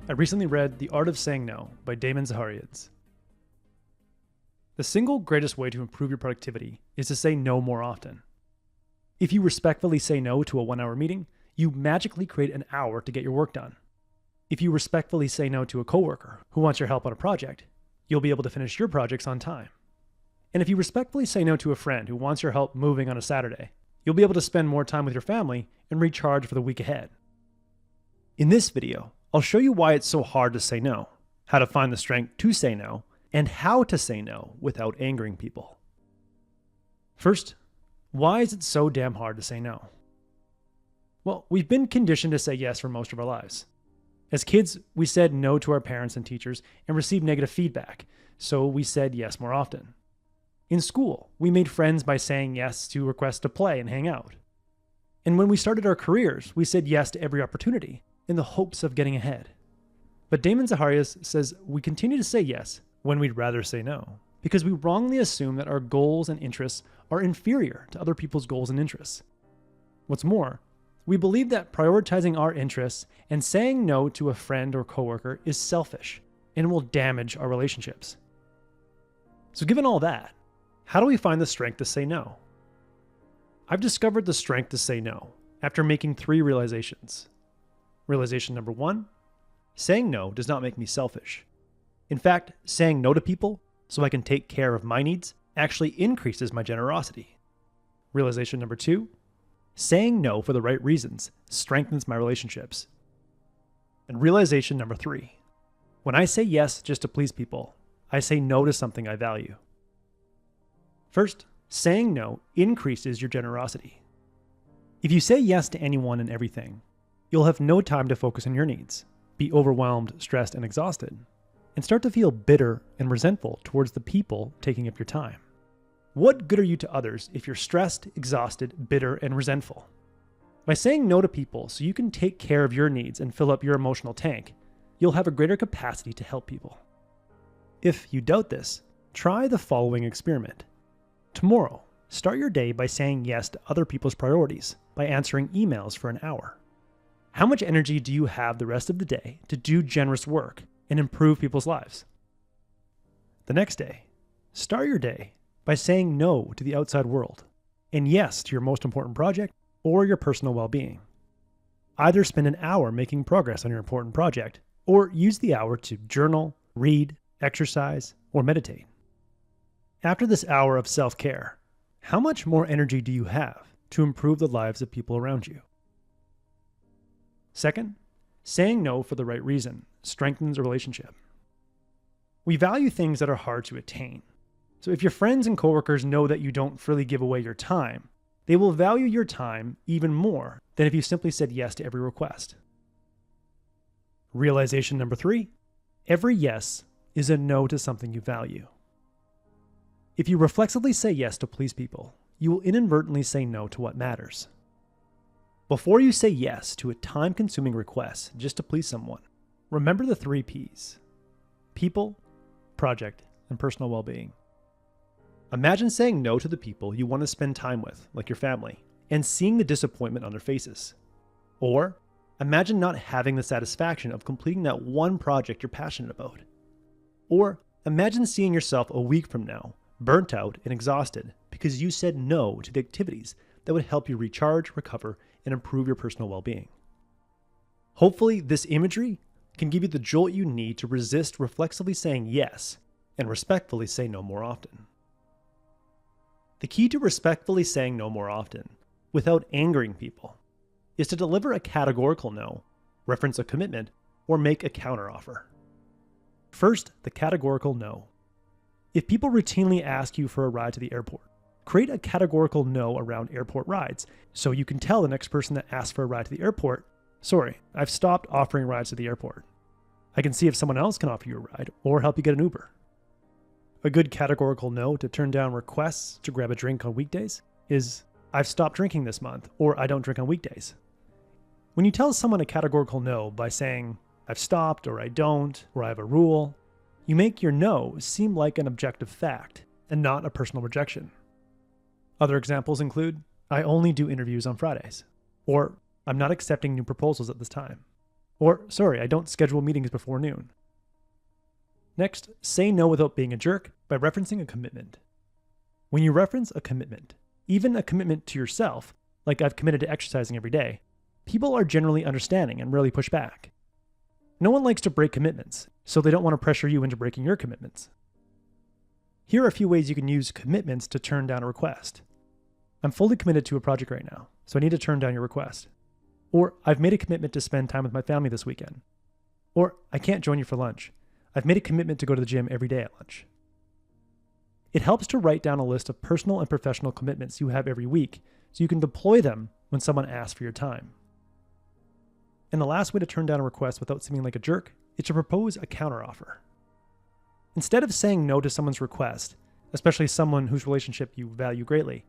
I recently read The Art of Saying No by Damon Zahariades. The single greatest way to improve your productivity is to say no more often. If you respectfully say no to a 1-hour meeting, you magically create an hour to get your work done. If you respectfully say no to a coworker who wants your help on a project, you'll be able to finish your projects on time. And if you respectfully say no to a friend who wants your help moving on a Saturday, you'll be able to spend more time with your family and recharge for the week ahead. In this video, I'll show you why it's so hard to say no, how to find the strength to say no, and how to say no without angering people. First, why is it so damn hard to say no? Well, we've been conditioned to say yes for most of our lives. As kids, we said no to our parents and teachers and received negative feedback, so we said yes more often. In school, we made friends by saying yes to requests to play and hang out. And when we started our careers, we said yes to every opportunity in the hopes of getting ahead. But Damon Zahariades says we continue to say yes when we'd rather say no, because we wrongly assume that our goals and interests are inferior to other people's goals and interests. What's more, we believe that prioritizing our interests and saying no to a friend or coworker is selfish and will damage our relationships. So given all that, how do we find the strength to say no? I've discovered the strength to say no after making 3 realizations. Realization number 1, saying no does not make me selfish. In fact, saying no to people so I can take care of my needs actually increases my generosity. Realization number 2, saying no for the right reasons strengthens my relationships. And realization number 3, when I say yes just to please people, I say no to something I value. First, saying no increases your generosity. If you say yes to anyone and everything, you'll have no time to focus on your needs, be overwhelmed, stressed, and exhausted, and start to feel bitter and resentful towards the people taking up your time. What good are you to others if you're stressed, exhausted, bitter, and resentful? By saying no to people so you can take care of your needs and fill up your emotional tank, you'll have a greater capacity to help people. If you doubt this, try the following experiment. Tomorrow, start your day by saying yes to other people's priorities by answering emails for an hour. How much energy do you have the rest of the day to do generous work and improve people's lives? The next day, start your day by saying no to the outside world and yes to your most important project or your personal well-being. Either spend an hour making progress on your important project or use the hour to journal, read, exercise, or meditate. After this hour of self-care, how much more energy do you have to improve the lives of people around you? Second, saying no for the right reason strengthens a relationship. We value things that are hard to attain. So if your friends and coworkers know that you don't freely give away your time, they will value your time even more than if you simply said yes to every request. Realization number 3, every yes is a no to something you value. If you reflexively say yes to please people, you will inadvertently say no to what matters. Before you say yes to a time-consuming request just to please someone, remember the 3 P's: people, project, and personal well-being. Imagine saying no to the people you want to spend time with, like your family, and seeing the disappointment on their faces. Or imagine not having the satisfaction of completing that one project you're passionate about. Or imagine seeing yourself a week from now burnt out and exhausted because you said no to the activities that would help you recharge, recover, and improve your personal well-being. Hopefully, this imagery can give you the jolt you need to resist reflexively saying yes and respectfully say no more often. The key to respectfully saying no more often, without angering people, is to deliver a categorical no, reference a commitment, or make a counteroffer. First, the categorical no. If people routinely ask you for a ride to the airport, create a categorical no around airport rides so you can tell the next person that asks for a ride to the airport, "Sorry, I've stopped offering rides to the airport. I can see if someone else can offer you a ride or help you get an Uber." A good categorical no to turn down requests to grab a drink on weekdays is, "I've stopped drinking this month," or "I don't drink on weekdays." When you tell someone a categorical no by saying, "I've stopped," or "I don't," or "I have a rule," you make your no seem like an objective fact and not a personal rejection. Other examples include, "I only do interviews on Fridays," or "I'm not accepting new proposals at this time." Or, sorry, I don't schedule meetings before noon. Next, say no without being a jerk by referencing a commitment. When you reference a commitment, even a commitment to yourself, like I've committed to exercising every day, people are generally understanding and rarely push back. No one likes to break commitments, so they don't want to pressure you into breaking your commitments. Here are a few ways you can use commitments to turn down a request. I'm fully committed to a project right now, so I need to turn down your request. Or, I've made a commitment to spend time with my family this weekend. Or, I can't join you for lunch. I've made a commitment to go to the gym every day at lunch. It helps to write down a list of personal and professional commitments you have every week so you can deploy them when someone asks for your time. And the last way to turn down a request without seeming like a jerk is to propose a counteroffer. Instead of saying no to someone's request, especially someone whose relationship you value greatly,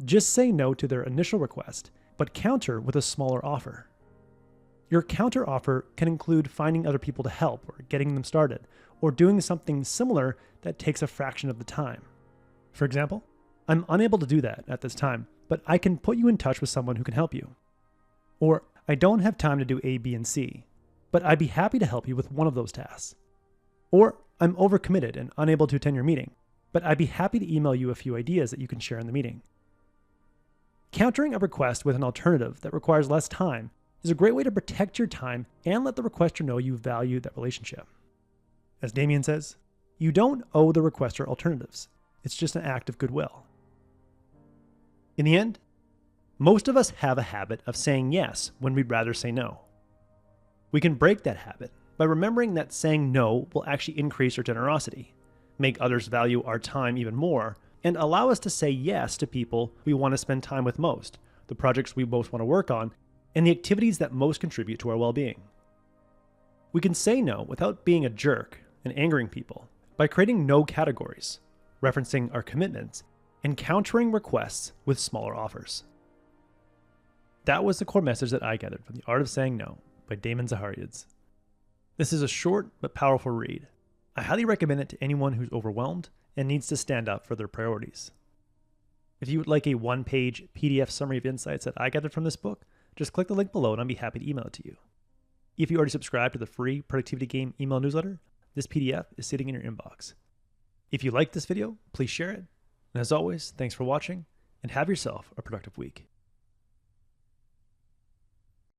just say no to their initial request, but counter with a smaller offer. Your counteroffer can include finding other people to help or getting them started, or doing something similar that takes a fraction of the time. For example, I'm unable to do that at this time, but I can put you in touch with someone who can help you. Or, I don't have time to do A, B, and C, but I'd be happy to help you with one of those tasks. Or, I'm overcommitted and unable to attend your meeting, but I'd be happy to email you a few ideas that you can share in the meeting. Countering a request with an alternative that requires less time is a great way to protect your time and let the requester know you value that relationship. As Damien says, you don't owe the requester alternatives. It's just an act of goodwill. In the end, most of us have a habit of saying yes when we'd rather say no. We can break that habit by remembering that saying no will actually increase our generosity, make others value our time even more, and allow us to say yes to people we want to spend time with most, the projects we most want to work on, and the activities that most contribute to our well-being. We can say no without being a jerk and angering people by creating no categories, referencing our commitments, and countering requests with smaller offers. That was the core message that I gathered from The Art of Saying No by Damon Zahariades. This is a short but powerful read. I highly recommend it to anyone who's overwhelmed and needs to stand up for their priorities. If you would like a one-page PDF summary of insights that I gathered from this book, just click the link below and I'll be happy to email it to you. If you already subscribe to the free Productivity Game email newsletter, this PDF is sitting in your inbox. If you liked this video, please share it. And as always, thanks for watching and have yourself a productive week.